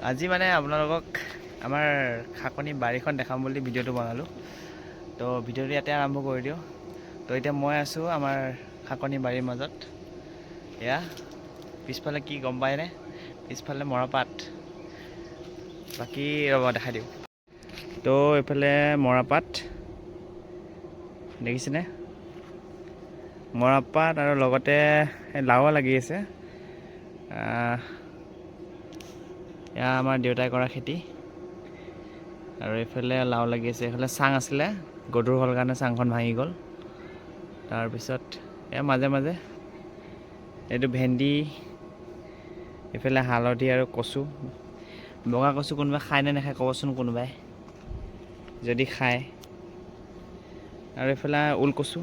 আজি মানে আপোনালোকক আমাৰ খাকনি বাৰীখন দেখাম বুলি ভিডিঅ'টো বনালোঁ। তো ভিডিঅ'টো ইয়াতে আৰম্ভ কৰি দিওঁ। তো এতিয়া মই আছোঁ আমাৰ খাকনি বাৰীৰ মাজত। এয়া পিছফালে কি গম পায়নে? পিছফালে মৰাপাট। বাকী ৰ'ব দেখাই দিওঁ। তো এইফালে মৰাপাট দেখিছেনে? মৰাপাট আৰু লগতে লাও লাগি আছে। এয়া আমাৰ দেউতাই কৰা খেতি। আৰু এইফালে লাও লাগি আছে। এইফালে চাং আছিলে, গধুৰ হ'ল কাৰণে চাংখন ভাঙি গ'ল। তাৰপিছত এয়া মাজে মাজে এইটো ভেন্দি, এইফালে হালধি আৰু কচু। বগা কচু কোনোবাই খায় নে নাখায় ক'বচোন কোনোবাই যদি খায়। আৰু এইফালে ওলকচু,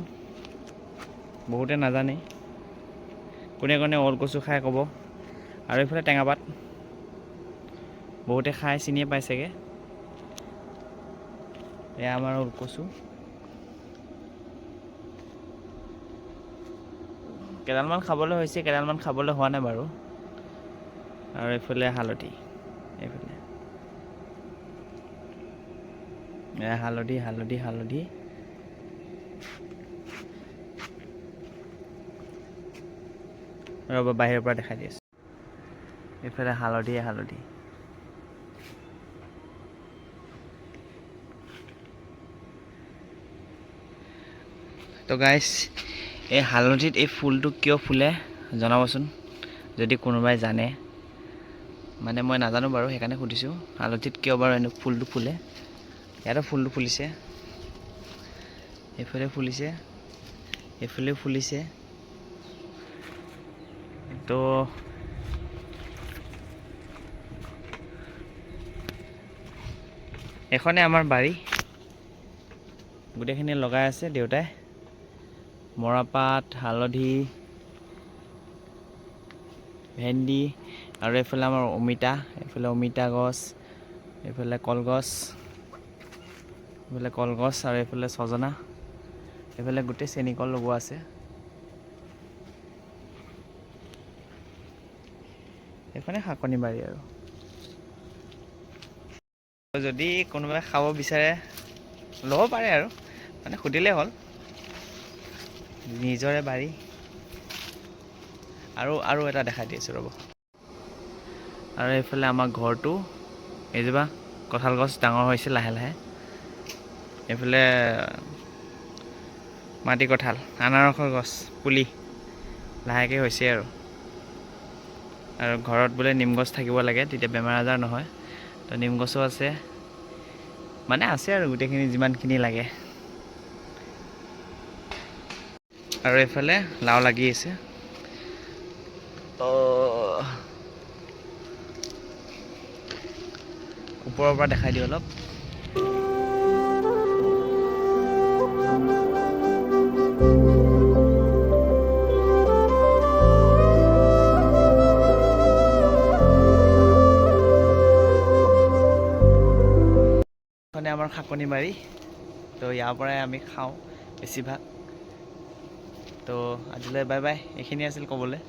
বহুতে নাজানে কোনে কোনে ওলকচু খায় ক'ব। আৰু এইফালে টেঙাপাত, বহুতে খাই চিনিয়ে পাই চাগে। এয়া আমাৰ ওলকচু। কেইডালমান খাবলৈ হৈছে, কেইডালমান খাবলৈ হোৱা নাই বাৰু। আৰু এইফালে হালধি, এইফালে এয়া হালধি হালধি হালধি। ৰ'ব বাহিৰৰ পৰা দেখাই দি আছোঁ। এইফালে হালধি হালধি। তো গাইছ, এই হালধিত এই ফুলটো কিয় ফুলে জনাবচোন যদি কোনোবাই জানে। মানে মই নাজানো বাৰু, সেইকাৰণে সুধিছোঁ হালধিত কিয় বাৰু এনে ফুলটো ফুলে। ইয়াতো ফুলটো ফুলিছে, এইফালে ফুলিছে, এইফালেও ফুলিছে। তো এখনে আমাৰ বাৰী, গোটেইখিনি লগাই আছে দেউতাই। মৰাপাট, হালধি, ভেন্দি, আৰু এইফালে আমাৰ অমিতা, এইফালে অমিতা গছ, এইফালে কলগছ, এইফালে কলগছ, আৰু এইফালে ছজনা, এইফালে গোটেই চেনিকল লগোৱা আছে। এইখনে খাকনি বাৰী আৰু। যদি কোনোবাই খাব বিচাৰে ল'ব পাৰে আৰু, মানে সুধিলেই হ'ল, নিজৰে বাৰী। আৰু এটা দেখাই দি আছোঁ ৰ'ব। আৰু এইফালে আমাৰ ঘৰটো, এইজোপা কঁঠাল গছ ডাঙৰ হৈছে লাহে লাহে। এইফালে মাটি কঁঠাল, আনাৰসৰ গছ পুলি লাহেকৈ হৈছে আৰু ঘৰত বোলে নিম গছ থাকিব লাগে, তেতিয়া বেমাৰ আজাৰ নহয়। তো নিম গছো আছে, মানে আছে আৰু গোটেইখিনি যিমানখিনি লাগে। আৰু এইফালে লাও লাগি আছে। তো ওপৰৰ পৰা দেখাই দিওঁ অলপ। এখনে আমাৰ খাকনি বাৰী। তো ইয়াৰ পৰাই আমি খাওঁ বেছিভাগ। তো আজিলৈ বাই বাই, এইখিনি আছিল ক'বলৈ।